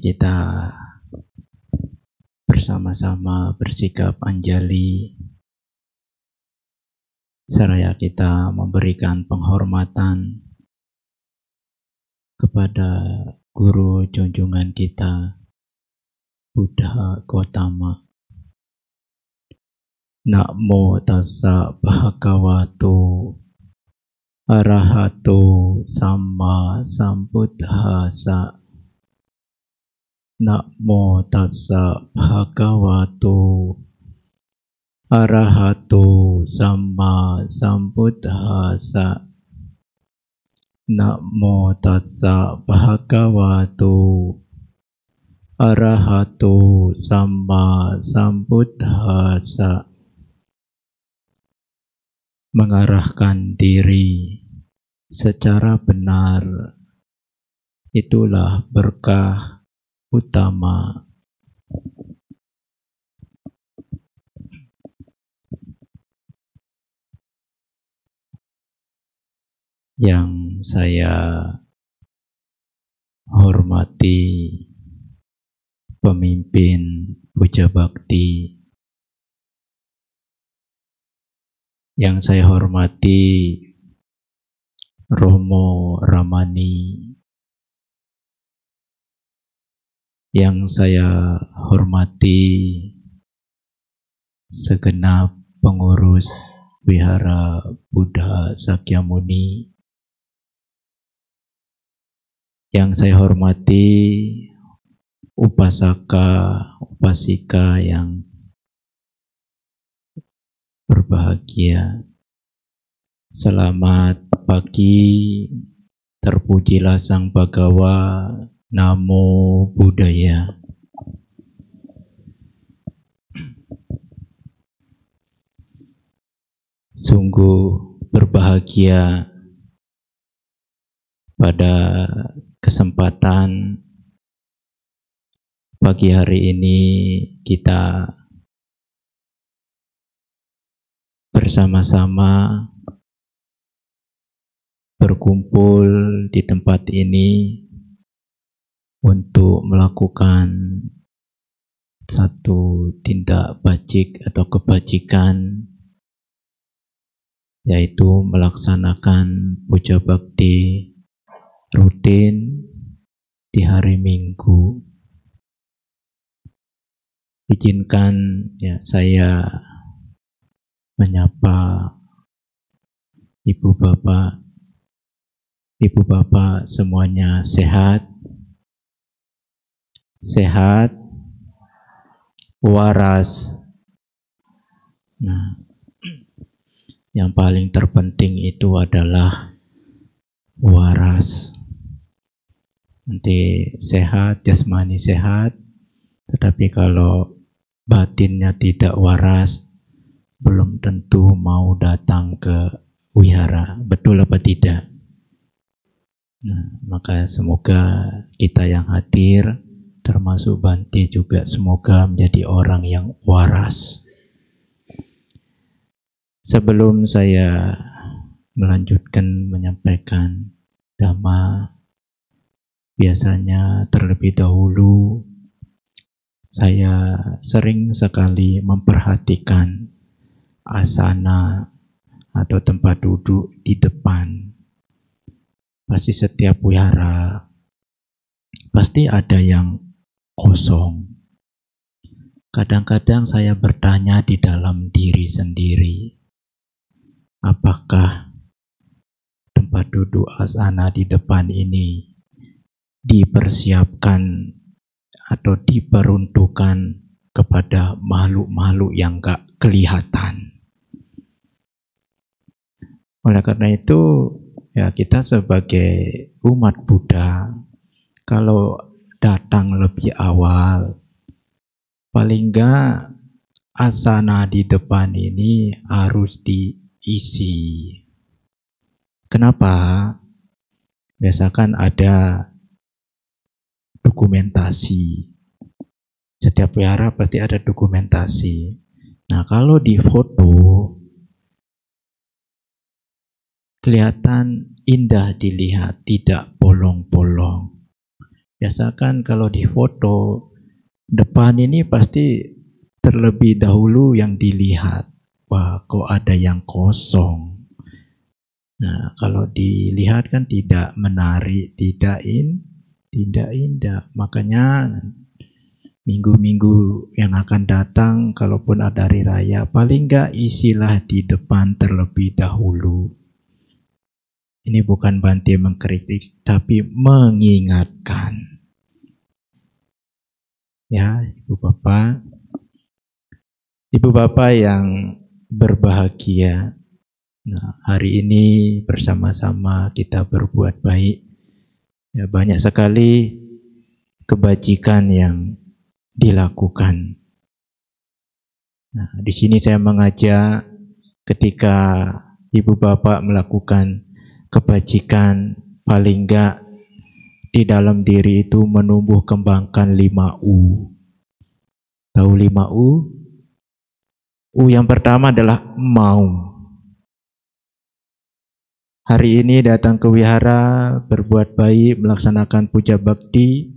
kita bersama-sama bersikap anjali, seraya kita memberikan penghormatan kepada guru junjungan kita, Buddha Gautama. Namo tassa bhagavato arahato samma sambuddhassa. Namo tassa bhagavato arahato samma sambuddhassa. Namo tassa bhagavato arahato samma sambuddhassa. Mengarahkan diri secara benar, itulah berkah utama. Yang saya hormati pemimpin Puja Bakti, yang saya hormati Romo Ramani, yang saya hormati segenap pengurus Wihara Buddha Sakyamuni, yang saya hormati upasaka, upasika yang berbahagia. Selamat pagi, terpujilah Sang Bhagawa, Namo Buddhaya. Sungguh berbahagia pada kesempatan pagi hari ini kita bersama-sama berkumpul di tempat ini untuk melakukan satu tindak bajik atau kebajikan, yaitu melaksanakan puja bakti rutin di hari Minggu. Izinkan ya saya menyapa Ibu Bapak semuanya sehat, waras. Nah, yang paling terpenting itu adalah waras. Nanti sehat, jasmani sehat, tetapi kalau batinnya tidak waras, belum tentu mau datang ke wihara. Betul apa tidak? Nah, maka semoga kita yang hadir, termasuk Bante juga, semoga menjadi orang yang waras. Sebelum saya melanjutkan menyampaikan dhamma, biasanya terlebih dahulu saya sering sekali memperhatikan asana atau tempat duduk di depan. Pasti setiap wihara pasti ada yang kosong. Kadang-kadang saya bertanya di dalam diri sendiri, apakah tempat duduk asana di depan ini dipersiapkan atau diperuntukkan kepada makhluk-makhluk yang gak kelihatan. Oleh karena itu, ya kita sebagai umat Buddha, kalau datang lebih awal, paling enggak asana di depan ini harus diisi. Kenapa? Biasakan ada dokumentasi. Setiap wihara pasti ada dokumentasi. Nah, kalau di foto kelihatan indah dilihat, tidak bolong-bolong. Biasakan kalau di foto, depan ini pasti terlebih dahulu yang dilihat. Wah, kok ada yang kosong. Nah, kalau dilihat kan tidak menarik, tidak indah. Makanya minggu-minggu yang akan datang, kalaupun ada hari raya, paling enggak isilah di depan terlebih dahulu. Ini bukan banti mengkritik, tapi mengingatkan. Ya, Ibu Bapak yang berbahagia. Nah, hari ini bersama-sama kita berbuat baik. Ya, banyak sekali kebajikan yang dilakukan. Nah, di sini saya mengajak ketika Ibu Bapak melakukan kebajikan, paling enggak di dalam diri itu menumbuh kembangkan 5U. Tahu 5U? U yang pertama adalah mau. Hari ini datang ke wihara, berbuat baik, melaksanakan puja bakti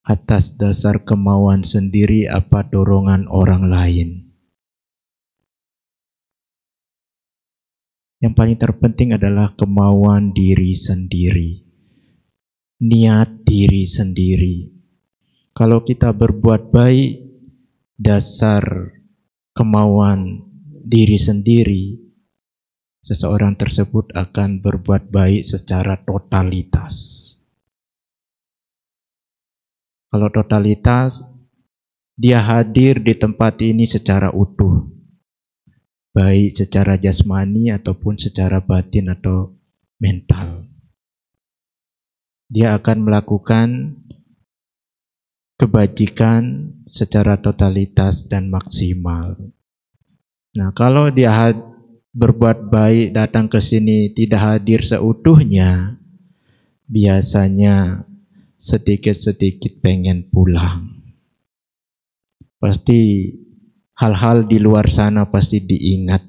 atas dasar kemauan sendiri apa dorongan orang lain. Yang paling terpenting adalah kemauan diri sendiri. Niat diri sendiri. Kalau kita berbuat baik, dasar kemauan diri sendiri, seseorang tersebut akan berbuat baik secara totalitas. Kalau totalitas, dia hadir di tempat ini secara utuh. Baik secara jasmani ataupun secara batin atau mental. Dia akan melakukan kebajikan secara totalitas dan maksimal. Nah, kalau dia berbuat baik datang ke sini tidak hadir seutuhnya, biasanya sedikit-sedikit pengen pulang. Pasti hal-hal di luar sana pasti diingat.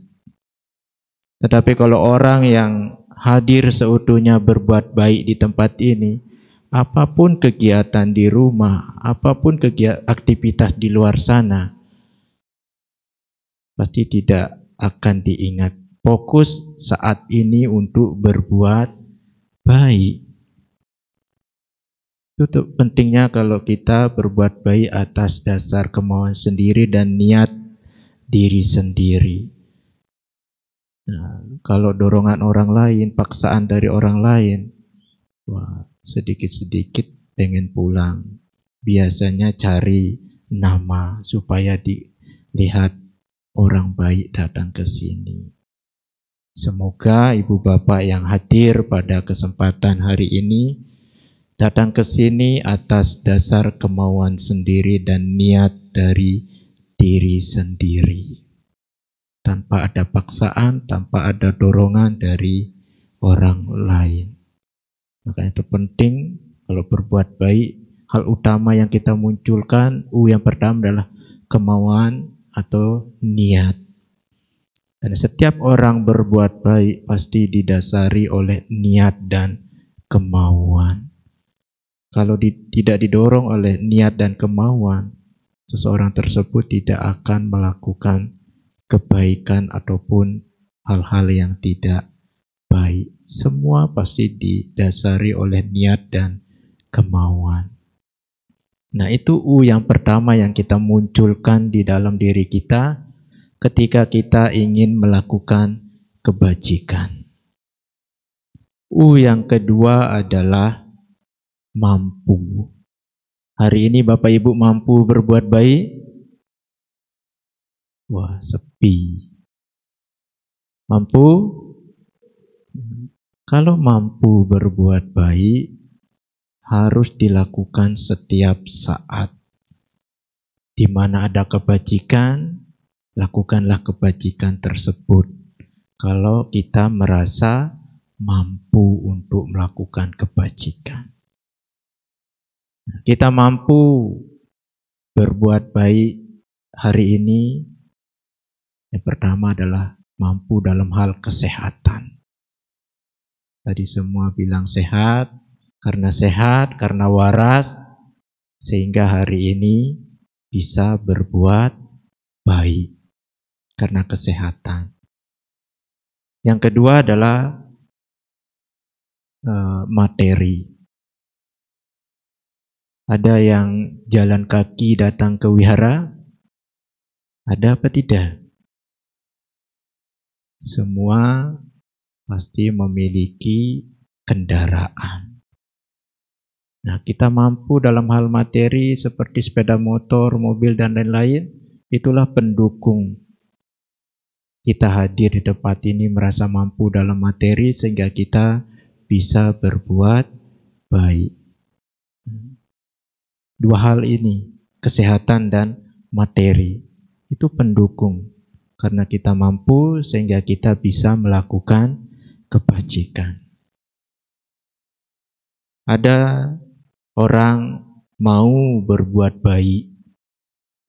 Tetapi kalau orang yang hadir seutuhnya berbuat baik di tempat ini, apapun kegiatan di rumah, apapun aktivitas di luar sana, pasti tidak akan diingat. Fokus saat ini untuk berbuat baik. Itu pentingnya kalau kita berbuat baik atas dasar kemauan sendiri dan niat diri sendiri. Nah, kalau dorongan orang lain, paksaan dari orang lain, wah, sedikit-sedikit pengen pulang. Biasanya cari nama supaya dilihat orang baik datang ke sini. Semoga Ibu Bapak yang hadir pada kesempatan hari ini datang ke sini atas dasar kemauan sendiri dan niat dari diri sendiri. Tanpa ada paksaan, tanpa ada dorongan dari orang lain. Makanya itu penting kalau berbuat baik, hal utama yang kita munculkan, yang pertama adalah kemauan atau niat. Dan setiap orang berbuat baik pasti didasari oleh niat dan kemauan. Kalau tidak didorong oleh niat dan kemauan, seseorang tersebut tidak akan melakukan kebaikan ataupun hal-hal yang tidak baik. Semua pasti didasari oleh niat dan kemauan. Nah, itu yang pertama yang kita munculkan di dalam diri kita ketika kita ingin melakukan kebajikan. Yang kedua adalah mampu. Hari ini Bapak Ibu mampu berbuat baik? Wah, sepi. Mampu? Kalau mampu berbuat baik, harus dilakukan setiap saat. Di mana ada kebajikan, lakukanlah kebajikan tersebut. Kalau kita merasa mampu untuk melakukan kebajikan. Kita mampu berbuat baik hari ini. Yang pertama adalah mampu dalam hal kesehatan. Tadi semua bilang sehat. karena sehat, karena waras, sehingga hari ini bisa berbuat baik karena kesehatan. Yang kedua adalah materi. Ada yang jalan kaki datang ke wihara? Ada apa tidak? Semua pasti memiliki kendaraan. Nah, kita mampu dalam hal materi seperti sepeda motor, mobil, dan lain-lain, itulah pendukung. Kita hadir di tempat ini merasa mampu dalam materi sehingga kita bisa berbuat baik. Dua hal ini, kesehatan dan materi, itu pendukung. Karena kita mampu sehingga kita bisa melakukan kebajikan. Ada orang mau berbuat baik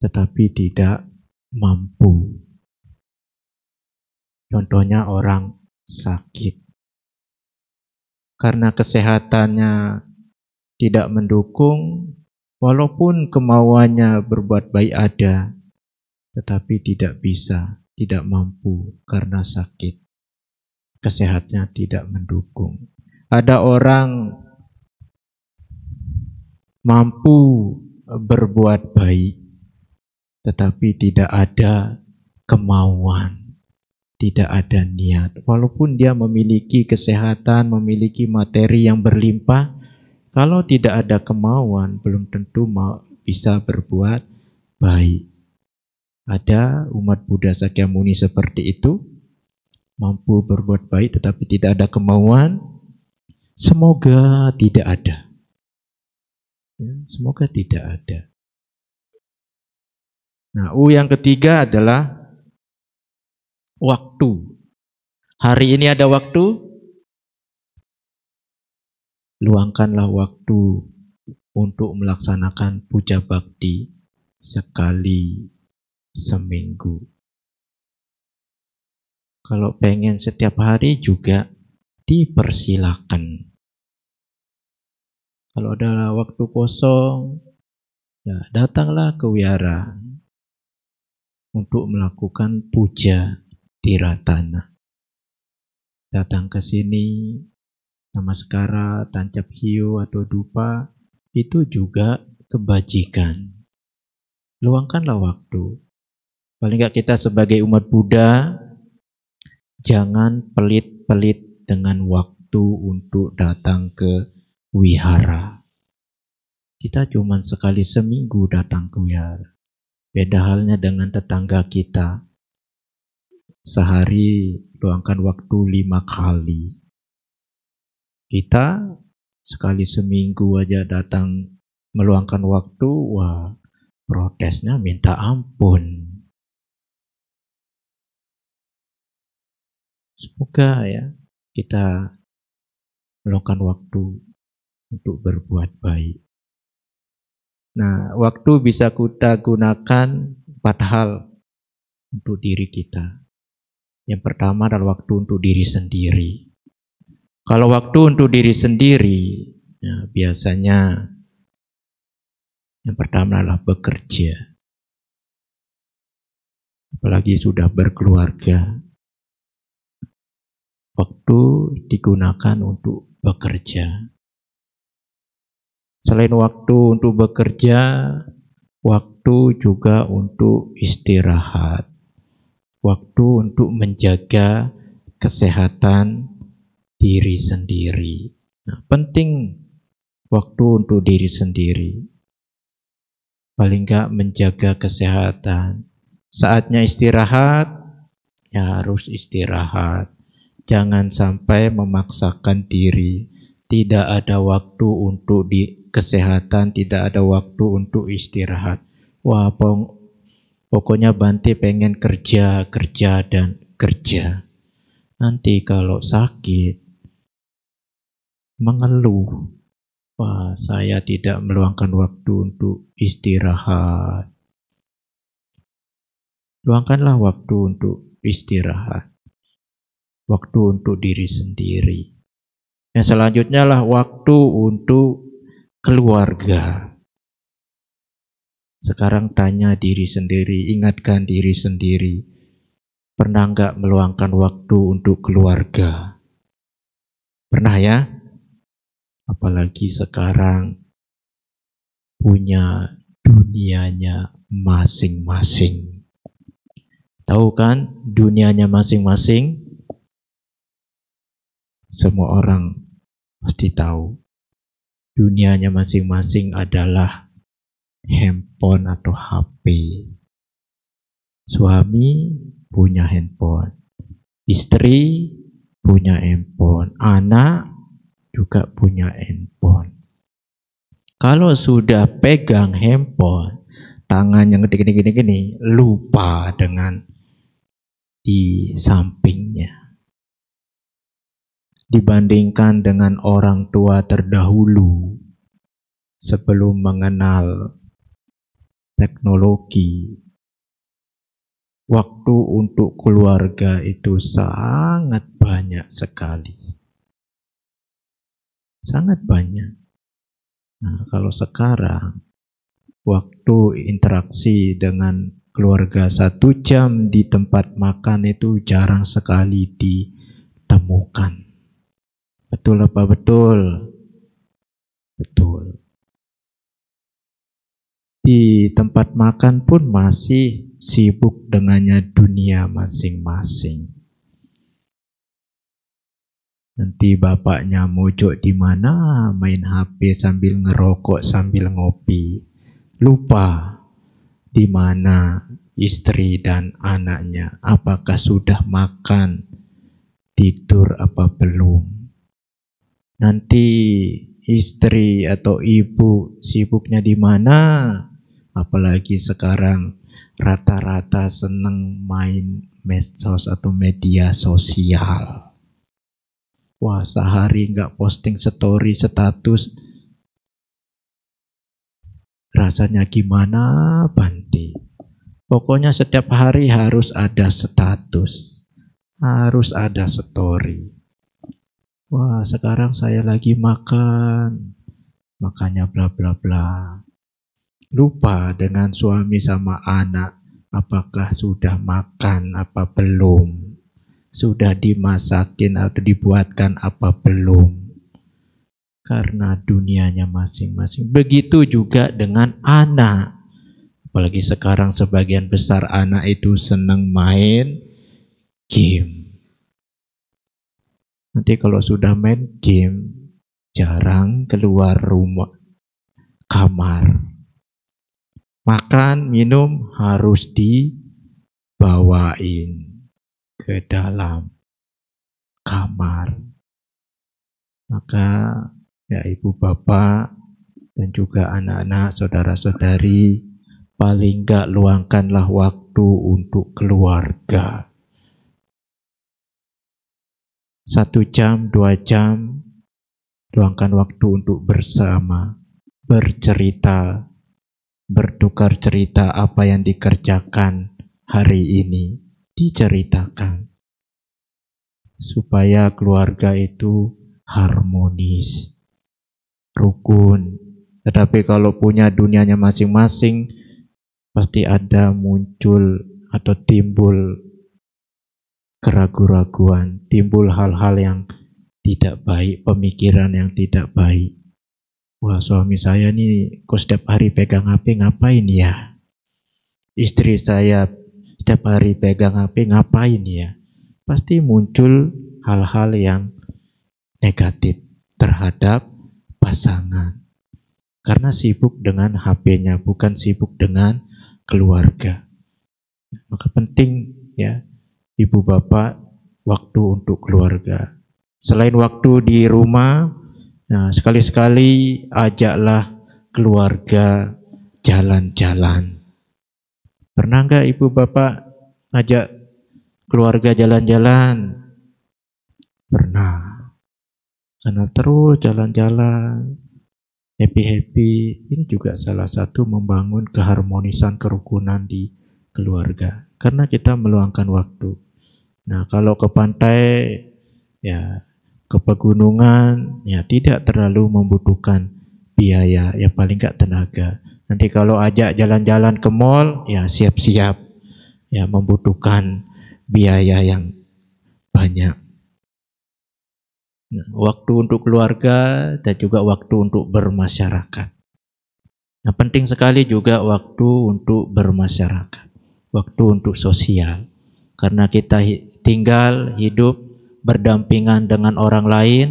tetapi tidak mampu. Contohnya orang sakit. Karena kesehatannya tidak mendukung, walaupun kemauannya berbuat baik ada, tetapi tidak bisa, tidak mampu karena sakit. Kesehatannya tidak mendukung. Ada orang mampu berbuat baik, tetapi tidak ada kemauan, tidak ada niat. Walaupun dia memiliki kesehatan, memiliki materi yang berlimpah, kalau tidak ada kemauan, belum tentu bisa berbuat baik. Ada umat Buddha Sakyamuni seperti itu, mampu berbuat baik tetapi tidak ada kemauan. Semoga tidak ada. Ya, semoga tidak ada. Nah, yang ketiga adalah waktu. Hari ini ada waktu, luangkanlah waktu untuk melaksanakan puja bakti sekali seminggu. Kalau pengen setiap hari juga dipersilakan. Kalau ada waktu kosong, ya datanglah ke wihara untuk melakukan puja tiratana. Datang ke sini, namaskara, tancap hiu atau dupa, itu juga kebajikan. Luangkanlah waktu. Paling enggak kita sebagai umat Buddha, jangan pelit-pelit dengan waktu untuk datang ke wihara. Kita cuma sekali seminggu datang ke wihara. Beda halnya dengan tetangga kita. Sehari luangkan waktu 5 kali. Kita sekali seminggu aja datang meluangkan waktu, wah protesnya minta ampun. Semoga ya kita meluangkan waktu untuk berbuat baik. Nah, waktu bisa kita gunakan 4 hal untuk diri kita. Yang pertama adalah waktu untuk diri sendiri. Kalau waktu untuk diri sendiri, ya, biasanya yang pertama adalah bekerja. Apalagi sudah berkeluarga, waktu digunakan untuk bekerja. Selain waktu untuk bekerja, waktu juga untuk istirahat. Waktu untuk menjaga kesehatan diri sendiri. Nah, penting waktu untuk diri sendiri. Paling enggak menjaga kesehatan. Saatnya istirahat, ya harus istirahat. Jangan sampai memaksakan diri. Tidak ada waktu untuk kesehatan, tidak ada waktu untuk istirahat. Wah, pokoknya Bante pengen kerja, dan kerja. Nanti kalau sakit, mengeluh. Wah, saya tidak meluangkan waktu untuk istirahat. Luangkanlah waktu untuk istirahat. Waktu untuk diri sendiri. Yang selanjutnya lah waktu untuk keluarga. Sekarang tanya diri sendiri, ingatkan diri sendiri. Pernah nggak meluangkan waktu untuk keluarga? Pernah ya? Apalagi sekarang punya dunianya masing-masing. Tahu kan dunianya masing-masing? Semua orang pasti tahu. Dunianya masing-masing adalah handphone atau HP. Suami punya handphone, istri punya handphone, anak juga punya handphone. Kalau sudah pegang handphone, tangan yang gini-gini, lupa dengan di sampingnya. Dibandingkan dengan orang tua terdahulu, sebelum mengenal teknologi, waktu untuk keluarga itu sangat banyak sekali. Sangat banyak. Nah, kalau sekarang, waktu interaksi dengan keluarga 1 jam di tempat makan itu jarang sekali ditemukan. Betul apa betul? Betul. Di tempat makan pun masih sibuk dengannya dunia masing-masing. Nanti bapaknya mojok di mana, main HP sambil ngerokok sambil ngopi. Lupa di mana istri dan anaknya, apakah sudah makan, tidur apa belum. Nanti istri atau ibu sibuknya di mana? Apalagi sekarang rata-rata seneng main medsos atau media sosial. Wah, sehari nggak posting story, status, rasanya gimana, Banti? Pokoknya setiap hari harus ada status, harus ada story. Wah, sekarang saya lagi makan, makannya bla bla bla. Lupa dengan suami sama anak, apakah sudah makan apa belum, sudah dimasakin atau dibuatkan apa belum, karena dunianya masing-masing. Begitu juga dengan anak, apalagi sekarang sebagian besar anak itu senang main game. Nanti kalau sudah main game, jarang keluar rumah, kamar. Makan, minum harus dibawain ke dalam kamar. Maka ya ibu bapak dan juga anak-anak, saudara-saudari, paling enggak luangkanlah waktu untuk keluarga. 1 jam, 2 jam, luangkan waktu untuk bersama, bercerita, bertukar cerita apa yang dikerjakan hari ini, diceritakan. Supaya keluarga itu harmonis, rukun. Tetapi kalau punya dunianya masing-masing, pasti ada muncul atau timbul keraguan-raguan, timbul hal-hal yang tidak baik, pemikiran yang tidak baik. Wah, suami saya nih kok setiap hari pegang HP, ngapain ya? Istri saya setiap hari pegang HP, ngapain ya? Pasti muncul hal-hal yang negatif terhadap pasangan. Karena sibuk dengan HP-nya, bukan sibuk dengan keluarga. Maka penting ya, ibu bapak, waktu untuk keluarga. Selain waktu di rumah, nah sekali-sekali ajaklah keluarga jalan-jalan. Pernah nggak ibu bapak ngajak keluarga jalan-jalan? Pernah. Karena terus jalan-jalan, happy-happy, ini juga salah satu membangun keharmonisan, kerukunan di keluarga. Karena kita meluangkan waktu. Nah, kalau ke pantai, ya ke pegunungan, ya tidak terlalu membutuhkan biaya, ya paling nggak tenaga. Nanti kalau ajak jalan-jalan ke mall, ya siap-siap, ya membutuhkan biaya yang banyak. Nah, waktu untuk keluarga dan juga waktu untuk bermasyarakat. Nah, penting sekali juga waktu untuk bermasyarakat, waktu untuk sosial. Karena kita tinggal hidup berdampingan dengan orang lain.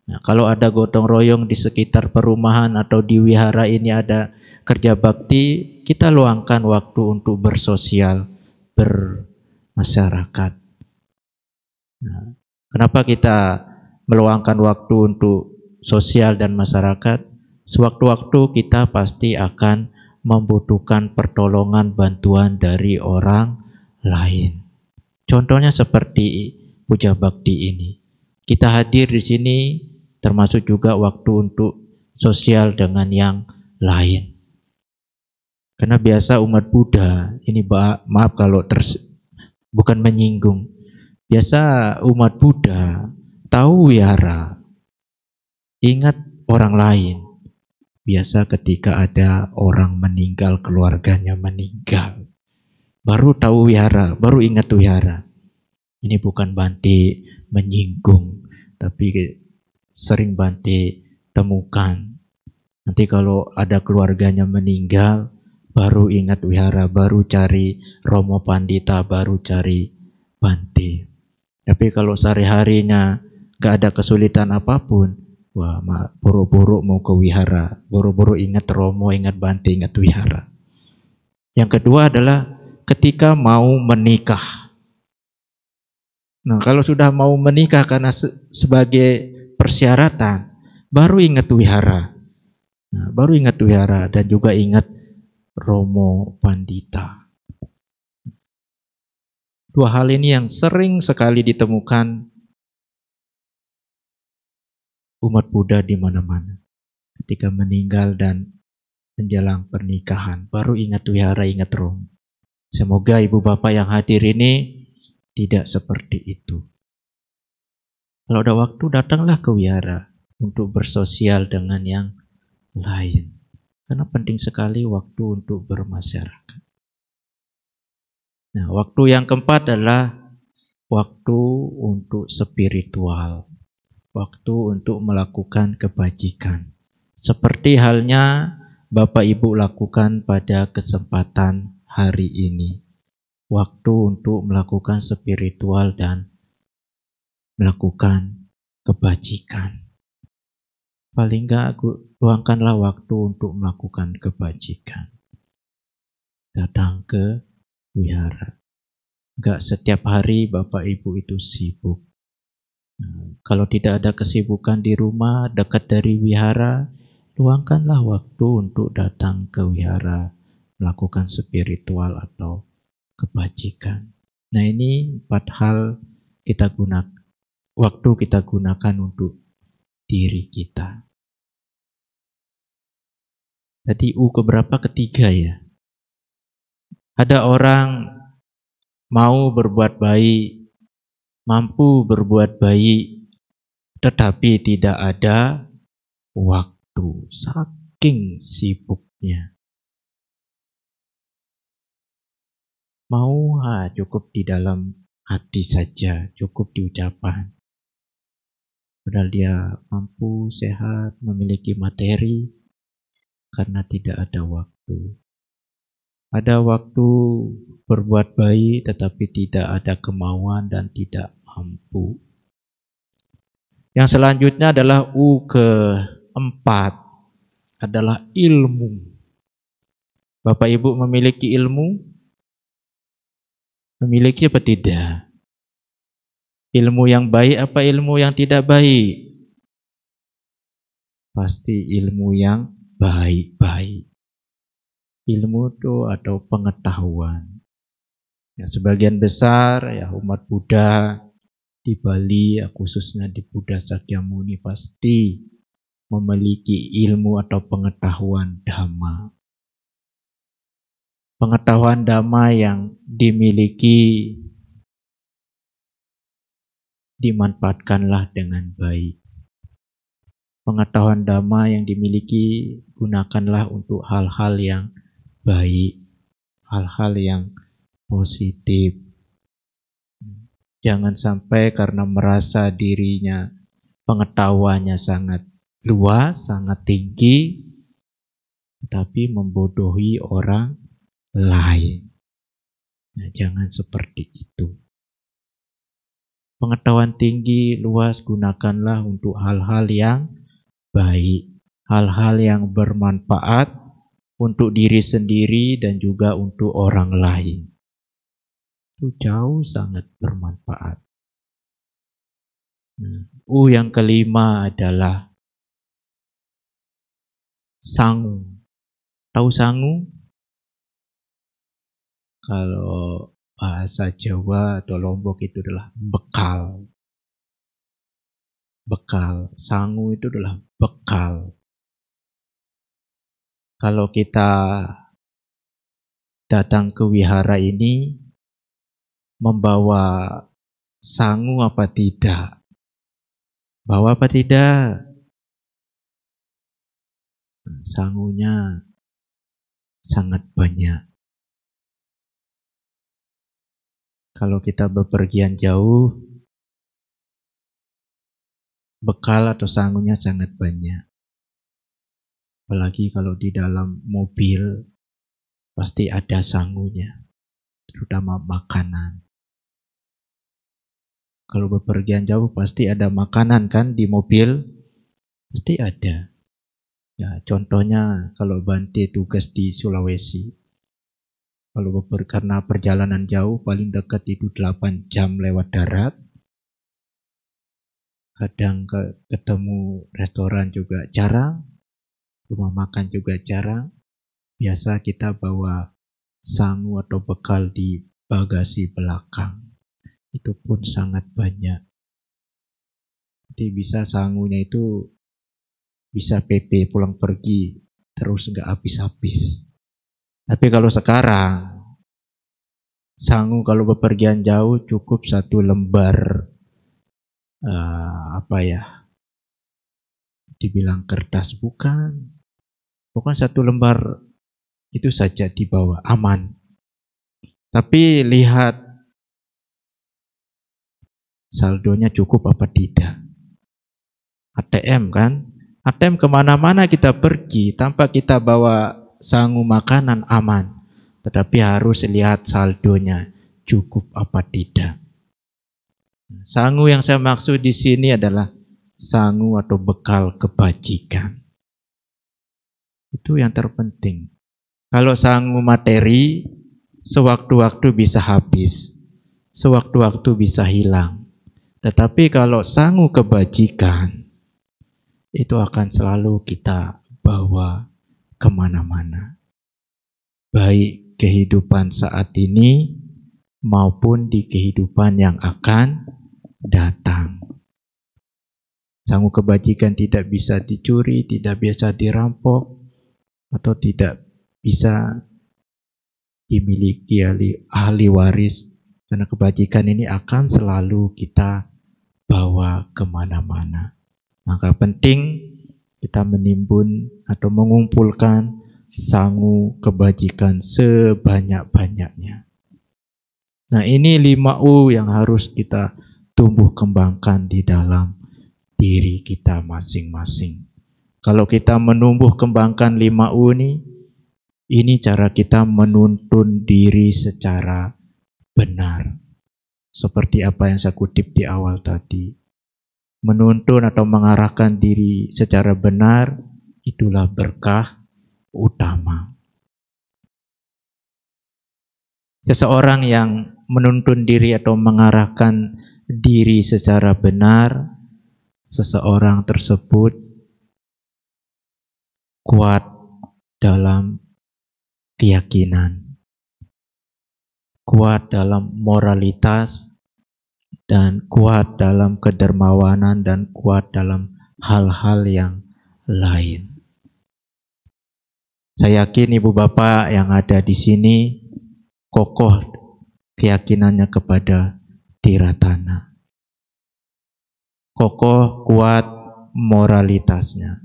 Nah, kalau ada gotong royong di sekitar perumahan atau di wihara ini ada kerja bakti, kita luangkan waktu untuk bersosial, bermasyarakat. Nah, kenapa kita meluangkan waktu untuk sosial dan masyarakat? Sewaktu-waktu kita pasti akan membutuhkan pertolongan bantuan dari orang lain. Contohnya seperti puja bakti ini. Kita hadir di sini termasuk juga waktu untuk sosial dengan yang lain. Karena biasa umat Buddha, ini maaf kalau bukan menyinggung. Biasa umat Buddha tahu wihara, ingat orang lain. Biasa ketika ada orang meninggal, keluarganya meninggal, baru tahu wihara, baru ingat wihara. Ini bukan Bante menyinggung, tapi sering Bante temukan. Nanti kalau ada keluarganya meninggal, baru ingat wihara, baru cari Romo Pandita, baru cari Bante. Tapi kalau sehari-harinya gak ada kesulitan apapun, wah, buru-buru mau ke wihara, buru-buru ingat Romo, ingat Bante, ingat wihara. Yang kedua adalah ketika mau menikah. Nah, kalau sudah mau menikah karena sebagai persyaratan, baru ingat wihara. Nah, baru ingat wihara dan juga ingat Romo Pandita. Dua hal ini yang sering sekali ditemukan umat Buddha di mana-mana. Ketika meninggal dan menjelang pernikahan, baru ingat wihara, ingat Romo. Semoga ibu bapak yang hadir ini tidak seperti itu. Kalau ada waktu, datanglah ke wihara untuk bersosial dengan yang lain. Karena penting sekali waktu untuk bermasyarakat. Nah, waktu yang keempat adalah waktu untuk spiritual. Waktu untuk melakukan kebajikan. Seperti halnya Bapak Ibu lakukan pada kesempatan hari ini. Waktu untuk melakukan spiritual dan melakukan kebajikan. Paling enggak luangkanlah waktu untuk melakukan kebajikan. Datang ke wihara. Enggak setiap hari Bapak Ibu itu sibuk. Nah, kalau tidak ada kesibukan di rumah dekat dari wihara, luangkanlah waktu untuk datang ke wihara, melakukan spiritual atau kebajikan. Nah, ini 4 hal waktu kita gunakan untuk diri kita. Tadi keberapa? Ketiga ya. Ada orang mau berbuat baik, mampu berbuat baik, tetapi tidak ada waktu, saking sibuknya. Mau cukup di dalam hati saja, cukup di ucapan. Padahal dia mampu, sehat, memiliki materi, karena tidak ada waktu. Ada waktu berbuat baik, tetapi tidak ada kemauan dan tidak mampu. Yang selanjutnya adalah keempat, adalah ilmu. Bapak Ibu memiliki ilmu? Memiliki apa tidak? Ilmu yang baik apa ilmu yang tidak baik? Pasti ilmu yang baik-baik. Ilmu itu atau pengetahuan. Ya, sebagian besar ya umat Buddha di Bali, khususnya di Buddha Sakyamuni, pasti memiliki ilmu atau pengetahuan Dhamma. Pengetahuan Dhamma yang dimiliki dimanfaatkanlah dengan baik. Pengetahuan dhamma yang dimiliki gunakanlah untuk hal-hal yang baik, hal-hal yang positif. Jangan sampai karena merasa dirinya pengetahuannya sangat luas, sangat tinggi, tetapi membodohi orang lain. Nah, jangan seperti itu. Pengetahuan tinggi, luas, gunakanlah untuk hal-hal yang baik, hal-hal yang bermanfaat untuk diri sendiri dan juga untuk orang lain. Itu jauh sangat bermanfaat. Yang kelima adalah sangu. Tahu sangu? Kalau bahasa Jawa atau Lombok itu adalah bekal. Bekal. Sangu itu adalah bekal. Kalau kita datang ke wihara ini membawa sangu apa tidak? Bawa apa tidak? Sangunya sangat banyak. Kalau kita bepergian jauh, bekal atau sangunya sangat banyak. Apalagi kalau di dalam mobil, pasti ada sangunya, terutama makanan. Kalau bepergian jauh pasti ada makanan kan di mobil, pasti ada. Ya, contohnya kalau Bante tugas di Sulawesi, kalau karena perjalanan jauh paling dekat itu 8 jam lewat darat, kadang ketemu restoran juga jarang, rumah makan juga jarang. Biasa kita bawa sangu atau bekal di bagasi belakang. Itu pun sangat banyak. Jadi bisa sangunya itu bisa PP pulang pergi terus nggak habis-habis. Tapi kalau sekarang sangu kalau bepergian jauh cukup 1 lembar dibilang kertas bukan 1 lembar itu saja dibawa aman. Tapi lihat saldonya cukup apa tidak. ATM kan? ATM kemana-mana kita pergi tanpa kita bawa sangu makanan aman. Tetapi harus lihat saldonya cukup apa tidak. Sangu yang saya maksud di sini adalah sangu atau bekal kebajikan. Itu yang terpenting. Kalau sangu materi, sewaktu-waktu bisa habis, sewaktu-waktu bisa hilang. Tetapi kalau sangu kebajikan, itu akan selalu kita bawa kemana-mana. Baik kehidupan saat ini maupun di kehidupan yang akan datang. Sangu kebajikan tidak bisa dicuri, tidak bisa dirampok, atau tidak bisa dimiliki ahli waris. Karena kebajikan ini akan selalu kita bawa kemana-mana. Maka penting kita menimbun atau mengumpulkan sangu kebajikan sebanyak-banyaknya. Nah, ini 5U yang harus kita tumbuh kembangkan di dalam diri kita masing-masing. Kalau kita menumbuh kembangkan 5U ini cara kita menuntun diri secara benar. Seperti apa yang saya kutip di awal tadi. Menuntun atau mengarahkan diri secara benar, itulah berkah utama. Seseorang yang menuntun diri atau mengarahkan diri secara benar, seseorang tersebut kuat dalam keyakinan, kuat dalam moralitas, dan kuat dalam kedermawanan, dan kuat dalam hal-hal yang lain. Saya yakin ibu bapak yang ada di sini kokoh keyakinannya kepada Tiratana. kokoh, kuat moralitasnya.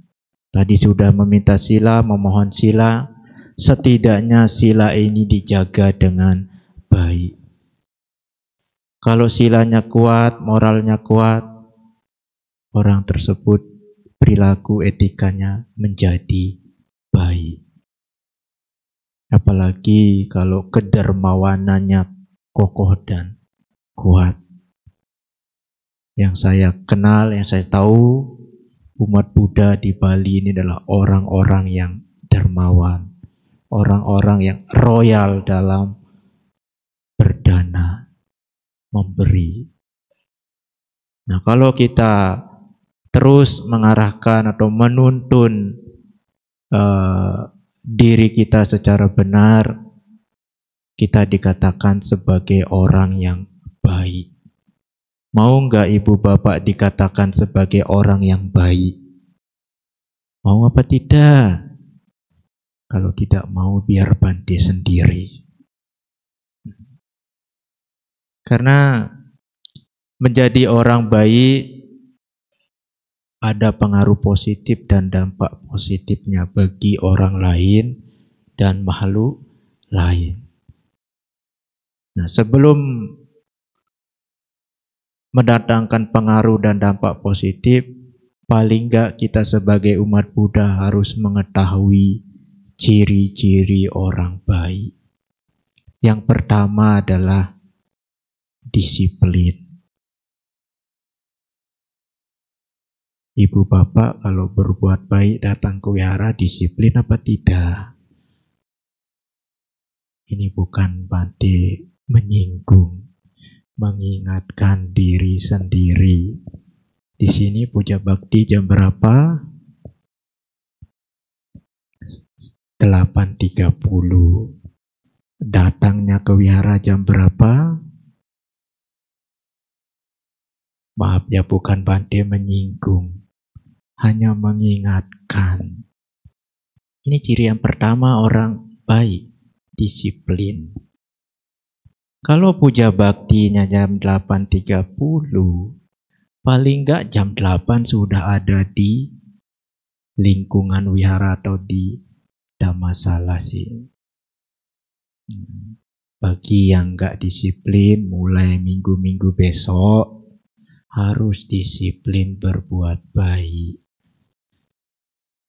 Tadi sudah meminta sila, memohon sila, setidaknya sila ini dijaga dengan baik. Kalau silanya kuat, moralnya kuat, orang tersebut perilaku etikanya menjadi baik. Apalagi kalau kedermawanannya kokoh dan kuat. Yang saya kenal, yang saya tahu, umat Buddha di Bali ini adalah orang-orang yang dermawan, orang-orang yang royal dalam berdana, memberi. Nah, kalau kita terus mengarahkan atau menuntun diri kita secara benar, kita dikatakan sebagai orang yang baik. Mau nggak ibu bapak dikatakan sebagai orang yang baik? Mau apa tidak? Kalau tidak mau, biar Bante sendiri. Karena menjadi orang baik ada pengaruh positif dan dampak positifnya bagi orang lain dan makhluk lain. Nah, sebelum mendatangkan pengaruh dan dampak positif, paling enggak kita sebagai umat Buddha harus mengetahui ciri-ciri orang baik. Yang pertama adalah disiplin. Ibu bapak kalau berbuat baik datang ke wihara, disiplin apa tidak? Ini bukan Bante menyinggung, mengingatkan diri sendiri. Di sini puja bakti jam berapa? 8.30. Datangnya ke wihara jam berapa? Maaf ya, bukan Bante menyinggung, hanya mengingatkan. Ini ciri yang pertama orang baik, disiplin. Kalau puja baktinya jam 8.30, paling enggak jam 8 sudah ada di lingkungan wihara atau di Dhammasala sih. Bagi yang enggak disiplin, mulai minggu-minggu besok harus disiplin berbuat baik.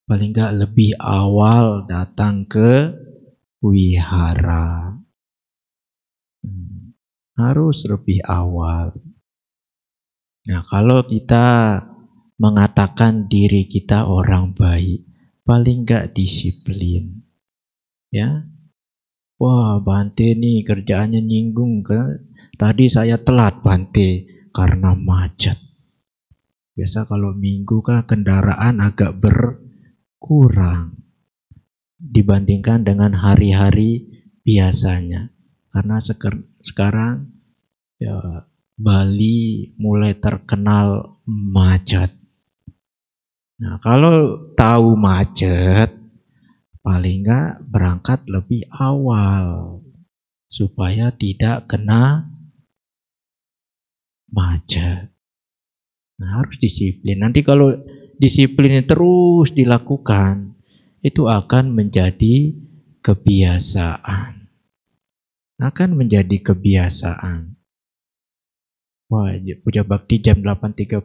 Paling enggak lebih awal datang ke wihara. Harus lebih awal. Nah, kalau kita mengatakan diri kita orang baik, paling enggak disiplin. Ya. Wah, Bante nih kerjaannya nyinggung ke. Tadi saya telat Bante karena macet. Biasa kalau minggu kan kendaraan agak berkurang dibandingkan dengan hari-hari biasanya. Karena sekarang ya, Bali mulai terkenal macet. Nah, kalau tahu macet, paling enggak berangkat lebih awal supaya tidak kena macet. Nah, harus disiplin. Nanti kalau disiplin terus dilakukan, itu akan menjadi kebiasaan. Akan menjadi kebiasaan. Wah, puja bakti jam 8.30.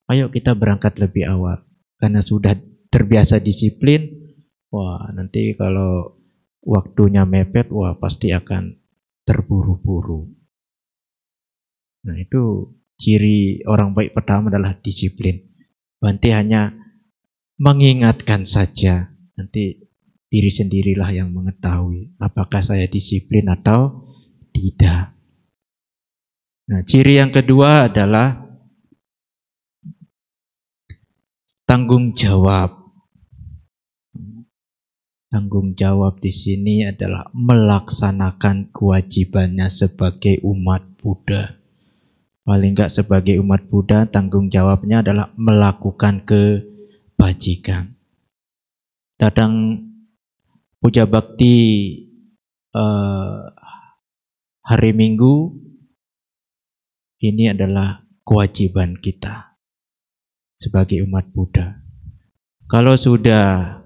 Ayo kita berangkat lebih awal. Karena sudah terbiasa disiplin, wah nanti kalau waktunya mepet, wah pasti akan terburu-buru. Nah, itu ciri orang baik pertama adalah disiplin. Bante hanya mengingatkan saja. Nanti diri sendirilah yang mengetahui apakah saya disiplin atau tidak. Nah, ciri yang kedua adalah tanggung jawab. Tanggung jawab di sini adalah melaksanakan kewajibannya sebagai umat Buddha. Paling enggak sebagai umat Buddha, tanggung jawabnya adalah melakukan kebajikan. Kadang puja bakti hari Minggu ini adalah kewajiban kita. sebagai umat Buddha. Kalau sudah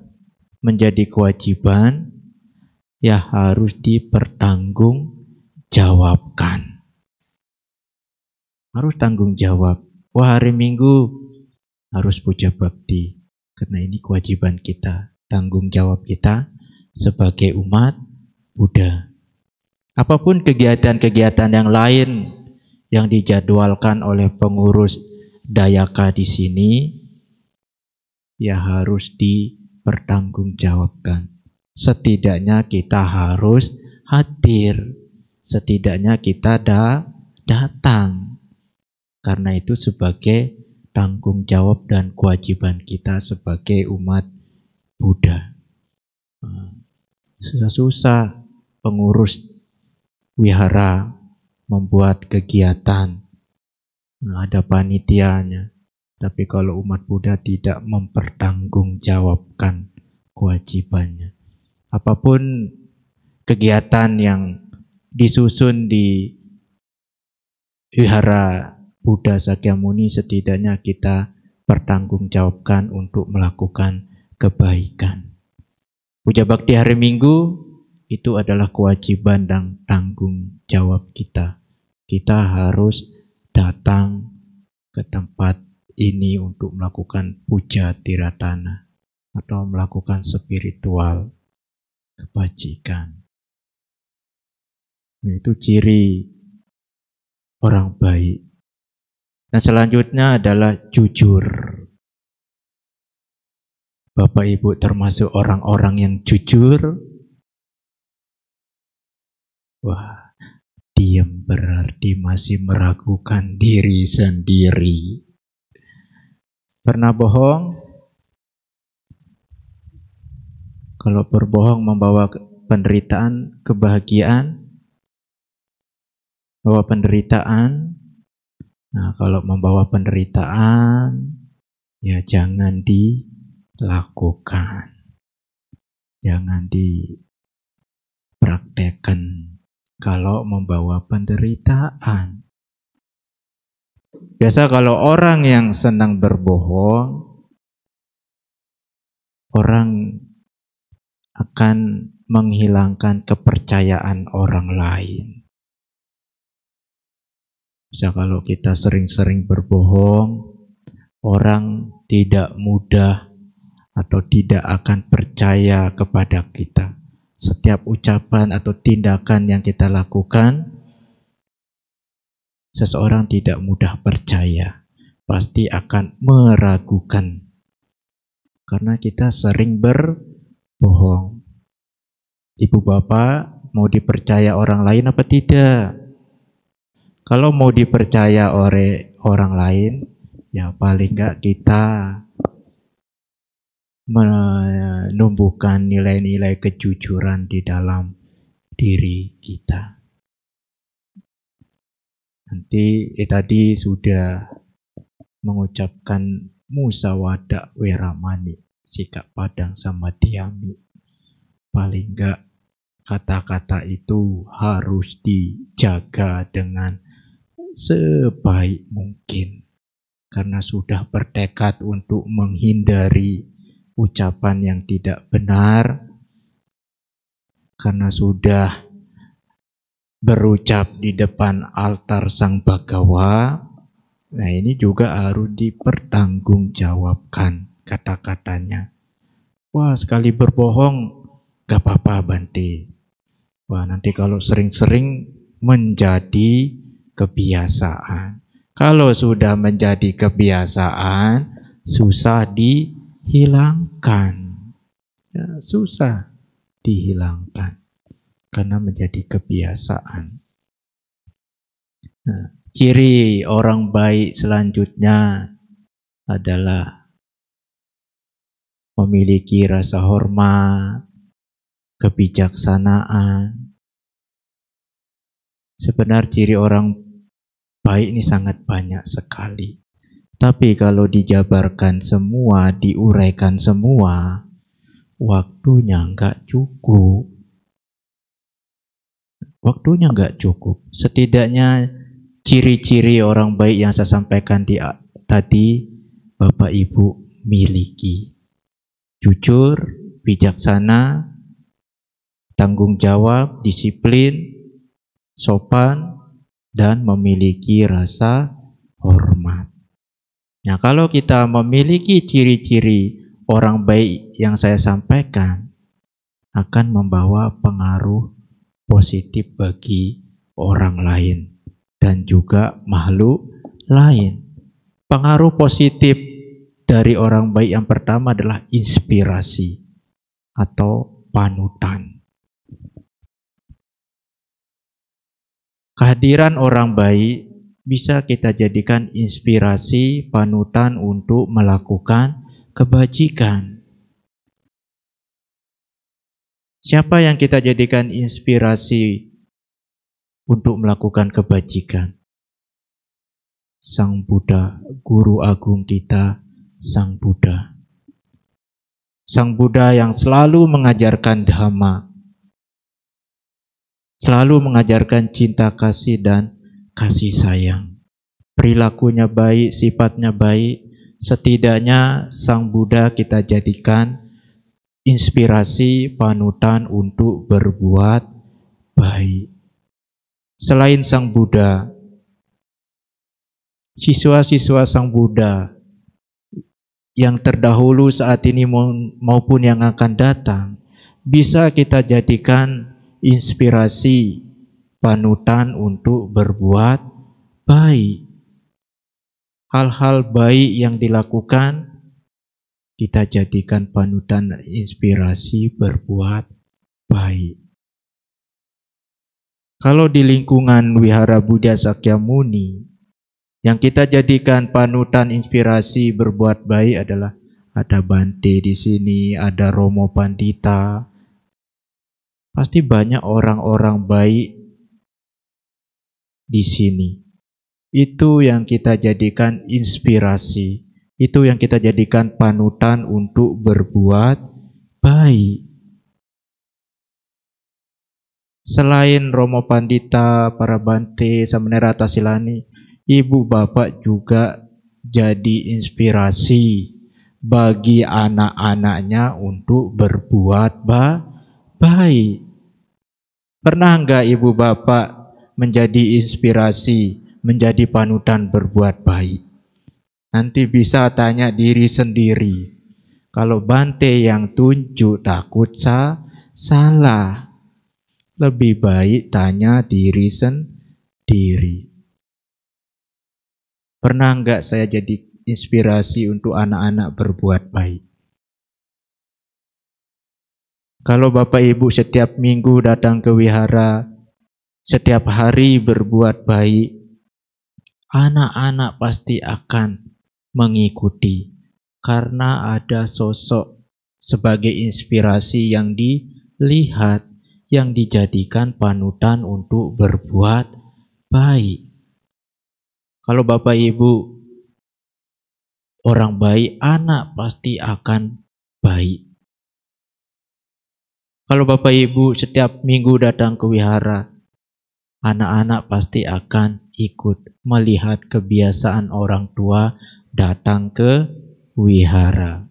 menjadi kewajiban, ya harus dipertanggungjawabkan. Harus tanggung jawab. Wah, hari Minggu harus puja bakti. Karena ini kewajiban kita, tanggung jawab kita sebagai umat Buddha. Apapun kegiatan-kegiatan yang lain yang dijadwalkan oleh pengurus Dayaka di sini, ya harus dipertanggungjawabkan. Setidaknya kita harus hadir. Setidaknya kita datang. Karena itu sebagai tanggung jawab dan kewajiban kita sebagai umat Buddha. Susah pengurus wihara membuat kegiatan. Ada panitianya. Tapi kalau umat Buddha tidak mempertanggungjawabkan kewajibannya. Apapun kegiatan yang disusun di wihara Buddha Sakyamuni, setidaknya kita pertanggungjawabkan untuk melakukan kebaikan. Puja bakti hari Minggu itu adalah kewajiban dan tanggung jawab kita. Kita harus datang ke tempat ini untuk melakukan puja tiratana atau melakukan spiritual kebajikan. Itu ciri orang baik. Dan selanjutnya adalah jujur. Bapak Ibu termasuk orang-orang yang jujur. Wah, diam berarti masih meragukan diri sendiri. Pernah bohong? Kalau berbohong membawa penderitaan, kebahagiaan, bawa penderitaan. Nah, kalau membawa penderitaan, ya jangan dilakukan. Jangan dipraktekkan kalau membawa penderitaan. Biasa kalau orang yang senang berbohong, orang akan menghilangkan kepercayaan orang lain. Bisa kalau kita sering-sering berbohong, orang tidak mudah atau tidak akan percaya kepada kita. Setiap ucapan atau tindakan yang kita lakukan, seseorang tidak mudah percaya. Pasti akan meragukan. Karena kita sering berbohong. Ibu bapak mau dipercaya orang lain apa tidak? Kalau mau dipercaya oleh orang lain, ya paling enggak kita menumbuhkan nilai-nilai kejujuran di dalam diri kita. Nanti tadi sudah mengucapkan musawada weramani, sikap padang sama diami. Paling enggak kata-kata itu harus dijaga dengan sebaik mungkin, karena sudah bertekad untuk menghindari ucapan yang tidak benar, karena sudah berucap di depan altar Sang Bhagawa. Nah, ini juga harus dipertanggungjawabkan kata-katanya. Wah, sekali berbohong gak apa-apa Bante. Wah, nanti kalau sering-sering menjadi kebiasaan. Kalau sudah menjadi kebiasaan, susah dihilangkan. Ya, susah dihilangkan karena menjadi kebiasaan. Nah, ciri orang baik selanjutnya adalah memiliki rasa hormat, kebijaksanaan. Sebenarnya ciri orang baik ini sangat banyak sekali. Tapi kalau dijabarkan semua, diuraikan semua, waktunya enggak cukup. Waktunya enggak cukup. Setidaknya ciri-ciri orang baik yang saya sampaikan tadi Bapak Ibu miliki. Jujur, bijaksana, tanggung jawab, disiplin, sopan, dan memiliki rasa hormat. Nah, kalau kita memiliki ciri-ciri orang baik yang saya sampaikan, akan membawa pengaruh positif bagi orang lain dan juga makhluk lain. Pengaruh positif dari orang baik yang pertama adalah inspirasi atau panutan. Kehadiran orang baik bisa kita jadikan inspirasi, panutan untuk melakukan kebajikan. Siapa yang kita jadikan inspirasi untuk melakukan kebajikan? Sang Buddha, guru agung kita, Sang Buddha. Sang Buddha yang selalu mengajarkan dhamma, selalu mengajarkan cinta kasih dan kasih sayang. Perilakunya baik, sifatnya baik. Setidaknya Sang Buddha kita jadikan inspirasi, panutan untuk berbuat baik. Selain Sang Buddha, siswa-siswa Sang Buddha yang terdahulu saat ini maupun yang akan datang, bisa kita jadikan inspirasi, panutan untuk berbuat baik. Hal-hal baik yang dilakukan, kita jadikan panutan inspirasi berbuat baik. Kalau di lingkungan Wihara Buddha Sakyamuni, yang kita jadikan panutan inspirasi berbuat baik adalah ada Bante di sini, ada Romo Pandita. Pasti banyak orang-orang baik di sini. Itu yang kita jadikan inspirasi. Itu yang kita jadikan panutan untuk berbuat baik. Selain Romo Pandita, para Bante, Samenera Tasilani, ibu bapak juga jadi inspirasi bagi anak-anaknya untuk berbuat baik. Pernah enggak ibu bapak menjadi inspirasi, menjadi panutan berbuat baik? Nanti bisa tanya diri sendiri. Kalau Bante yang tunjuk takut salah. Lebih baik tanya diri sendiri. Pernah enggak saya jadi inspirasi untuk anak-anak berbuat baik? Kalau Bapak Ibu setiap minggu datang ke wihara, setiap hari berbuat baik, anak-anak pasti akan mengikuti. Karena ada sosok sebagai inspirasi yang dilihat, yang dijadikan panutan untuk berbuat baik. Kalau Bapak Ibu orang baik, anak pasti akan baik. Kalau Bapak Ibu setiap minggu datang ke wihara, anak-anak pasti akan ikut melihat kebiasaan orang tua datang ke wihara.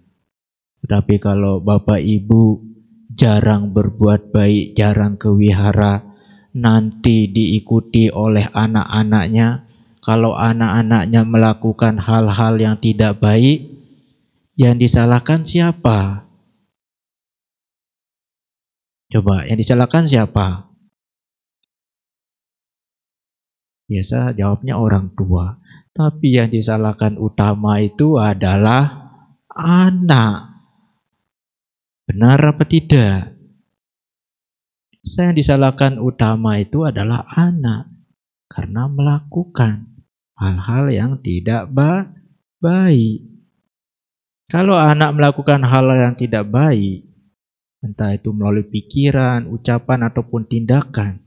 Tetapi kalau Bapak Ibu jarang berbuat baik, jarang ke wihara, nanti diikuti oleh anak-anaknya. Kalau anak-anaknya melakukan hal-hal yang tidak baik, yang disalahkan siapa? Coba, yang disalahkan siapa? Biasa jawabnya orang tua. Tapi yang disalahkan utama itu adalah anak. Benar apa tidak? Yang disalahkan utama itu adalah anak. Karena melakukan hal-hal yang tidak baik. Kalau anak melakukan hal yang tidak baik, entah itu melalui pikiran, ucapan, ataupun tindakan,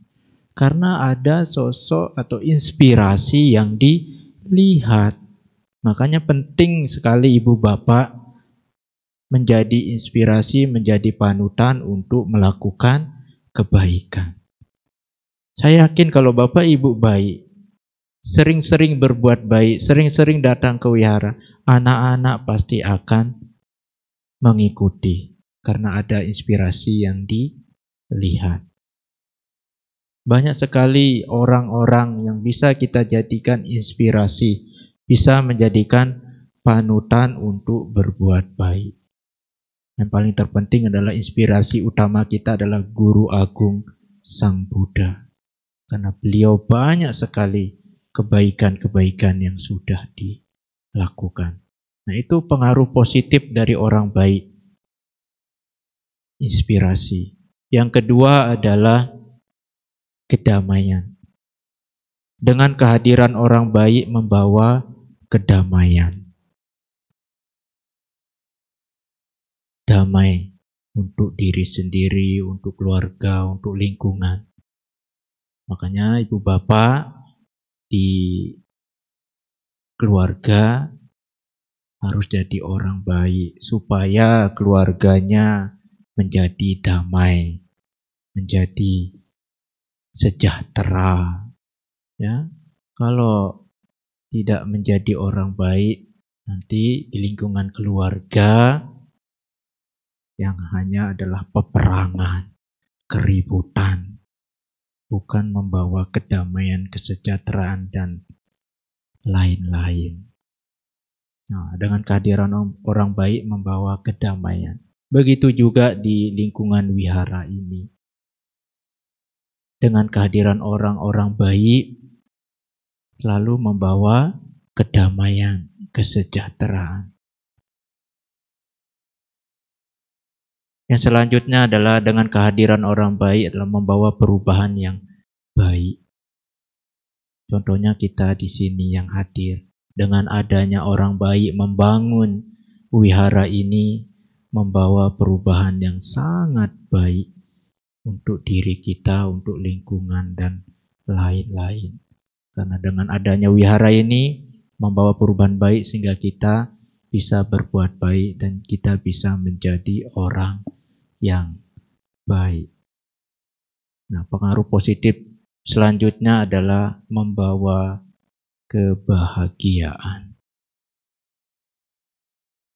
karena ada sosok atau inspirasi yang dilihat. Makanya penting sekali ibu bapak menjadi inspirasi, menjadi panutan untuk melakukan kebaikan. Saya yakin kalau bapak ibu baik, sering-sering berbuat baik, sering-sering datang ke wihara, anak-anak pasti akan mengikuti karena ada inspirasi yang dilihat. Banyak sekali orang-orang yang bisa kita jadikan inspirasi, bisa menjadikan panutan untuk berbuat baik. Yang paling terpenting adalah inspirasi utama kita adalah Guru Agung Sang Buddha. Karena beliau banyak sekali kebaikan-kebaikan yang sudah dilakukan. Nah, itu pengaruh positif dari orang baik. Inspirasi. Yang kedua adalah kedamaian. Dengan kehadiran orang baik membawa kedamaian. Damai untuk diri sendiri, untuk keluarga, untuk lingkungan. Makanya ibu bapak di keluarga harus jadi orang baik supaya keluarganya menjadi damai, menjadi sejahtera. Ya, kalau tidak menjadi orang baik, nanti di lingkungan keluarga yang hanya adalah peperangan, keributan, bukan membawa kedamaian, kesejahteraan, dan lain-lain. Nah, dengan kehadiran orang baik membawa kedamaian. Begitu juga di lingkungan wihara ini. Dengan kehadiran orang-orang baik selalu membawa kedamaian, kesejahteraan. Yang selanjutnya adalah dengan kehadiran orang baik adalah membawa perubahan yang baik. Contohnya kita di sini yang hadir. Dengan adanya orang baik membangun wihara ini membawa perubahan yang sangat baik untuk diri kita, untuk lingkungan, dan lain-lain. Karena dengan adanya wihara ini membawa perubahan baik sehingga kita bisa berbuat baik dan kita bisa menjadi orang yang baik. Nah, pengaruh positif selanjutnya adalah membawa kebahagiaan.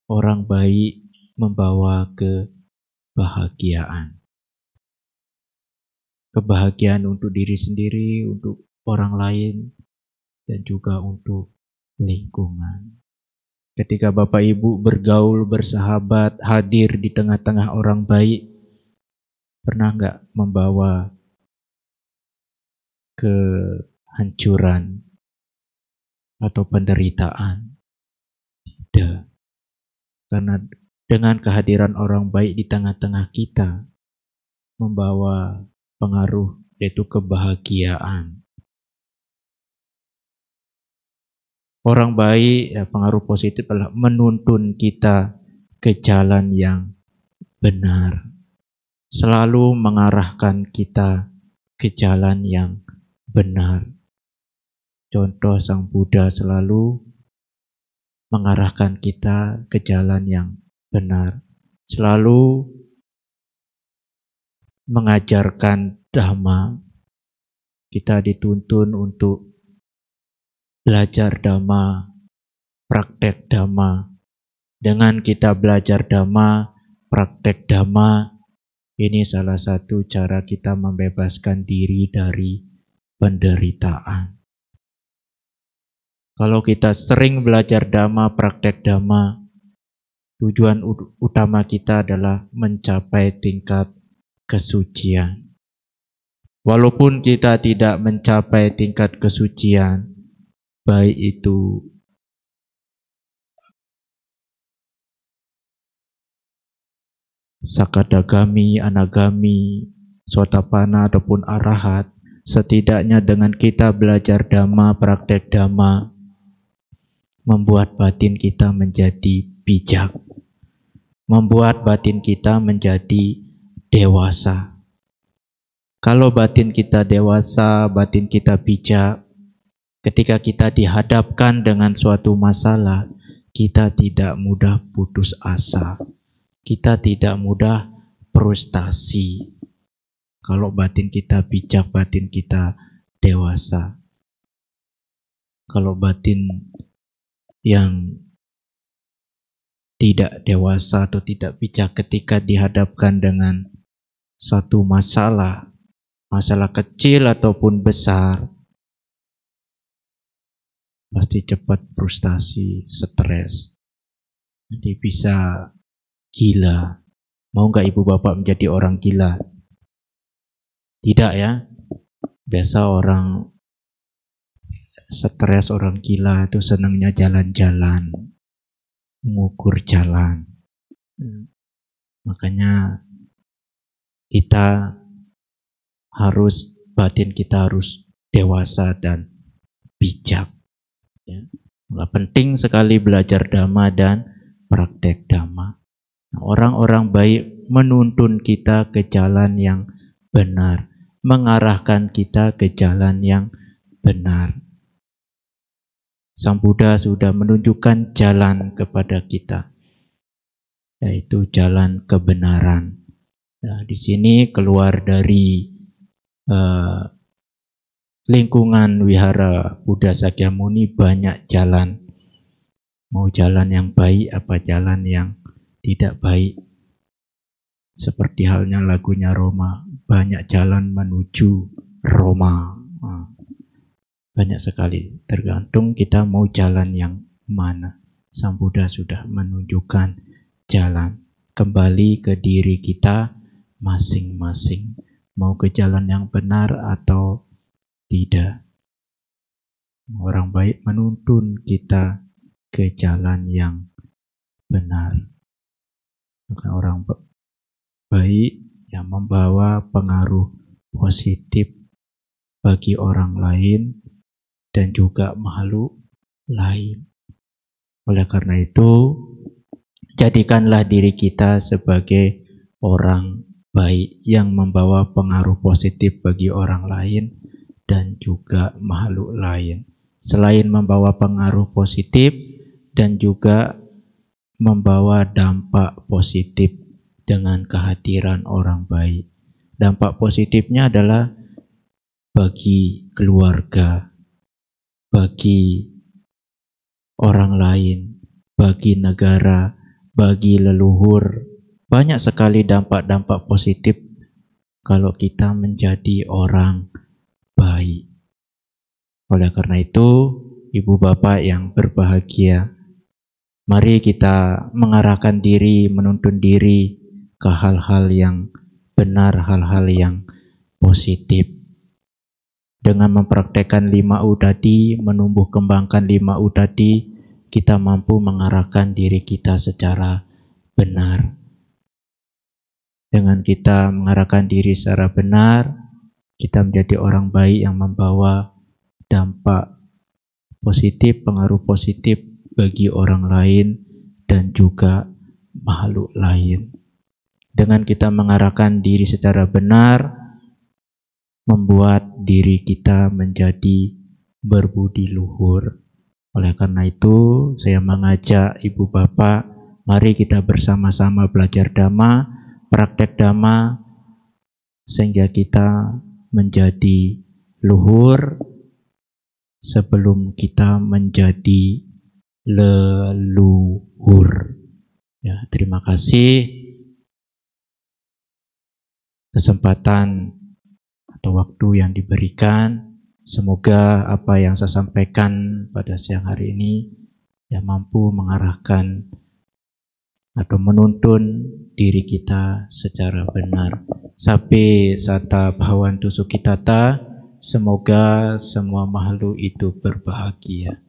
Orang baik membawa kebahagiaan. Kebahagiaan untuk diri sendiri, untuk orang lain, dan juga untuk lingkungan. Ketika Bapak Ibu bergaul, bersahabat, hadir di tengah-tengah orang baik, pernah nggak membawa kehancuran atau penderitaan? Tidak. Karena dengan kehadiran orang baik di tengah-tengah kita, membawa pengaruh yaitu kebahagiaan. Orang baik, ya, pengaruh positif adalah menuntun kita ke jalan yang benar. Selalu mengarahkan kita ke jalan yang benar. Contoh Sang Buddha selalu mengarahkan kita ke jalan yang benar. Selalu mengajarkan Dhamma. Kita dituntun untuk belajar Dhamma, praktek Dhamma. Dengan kita belajar Dhamma, praktek Dhamma, ini salah satu cara kita membebaskan diri dari penderitaan. Kalau kita sering belajar Dhamma, praktek Dhamma, tujuan utama kita adalah mencapai tingkat kesucian. Walaupun kita tidak mencapai tingkat kesucian, baik itu Sakadagami, Anagami, Sotapana ataupun Arahat, setidaknya dengan kita belajar Dhamma, praktek Dhamma, membuat batin kita menjadi bijak, membuat batin kita menjadi dewasa. Kalau batin kita dewasa, batin kita bijak, ketika kita dihadapkan dengan suatu masalah, kita tidak mudah putus asa. Kita tidak mudah frustasi. Kalau batin kita bijak, batin kita dewasa. Kalau batin yang tidak dewasa atau tidak bijak ketika dihadapkan dengan satu masalah, masalah kecil ataupun besar, pasti cepat frustasi, stres, jadi bisa gila. Mau nggak ibu bapak menjadi orang gila? Tidak ya. Biasa orang stres, orang gila itu senangnya jalan-jalan, mengukur jalan. Makanya kita harus, batin kita harus dewasa dan bijak. Ya. Penting sekali belajar dhamma dan praktek dhamma. Orang-orang baik menuntun kita ke jalan yang benar, mengarahkan kita ke jalan yang benar. Sang Buddha sudah menunjukkan jalan kepada kita, yaitu jalan kebenaran. Nah, di sini keluar dari lingkungan wihara Buddha Sakyamuni banyak jalan. Mau jalan yang baik apa jalan yang tidak baik. Seperti halnya lagunya Roma, banyak jalan menuju Roma. Banyak sekali, tergantung kita mau jalan yang mana. Sang Buddha sudah menunjukkan jalan. Kembali ke diri kita masing-masing. Mau ke jalan yang benar atau tidak. Orang baik menuntun kita ke jalan yang benar. Maka orang baik yang membawa pengaruh positif bagi orang lain dan juga makhluk lain. Oleh karena itu, jadikanlah diri kita sebagai orang baik yang membawa pengaruh positif bagi orang lain dan juga makhluk lain. Selain membawa pengaruh positif dan juga membawa dampak positif dengan kehadiran orang baik. Dampak positifnya adalah bagi keluarga, bagi orang lain, bagi negara, bagi leluhur. Banyak sekali dampak-dampak positif kalau kita menjadi orang baik. Oleh karena itu, ibu bapak yang berbahagia, mari kita mengarahkan diri, menuntun diri ke hal-hal yang benar, hal-hal yang positif. Dengan mempraktekkan 5U tadi, menumbuh kembangkan 5U tadi, kita mampu mengarahkan diri kita secara benar. Dengan kita mengarahkan diri secara benar, kita menjadi orang baik yang membawa dampak positif, pengaruh positif bagi orang lain dan juga makhluk lain. Dengan kita mengarahkan diri secara benar, membuat diri kita menjadi berbudi luhur. Oleh karena itu, saya mengajak ibu bapak, mari kita bersama-sama belajar dhamma, praktek dhamma, sehingga kita menjadi luhur sebelum kita menjadi leluhur. Ya, terima kasih kesempatan atau waktu yang diberikan. Semoga apa yang saya sampaikan pada siang hari ini yang mampu mengarahkan atau menuntun diri kita secara benar. Sape sata bhavantu sukhitata. Semoga semua makhluk itu berbahagia.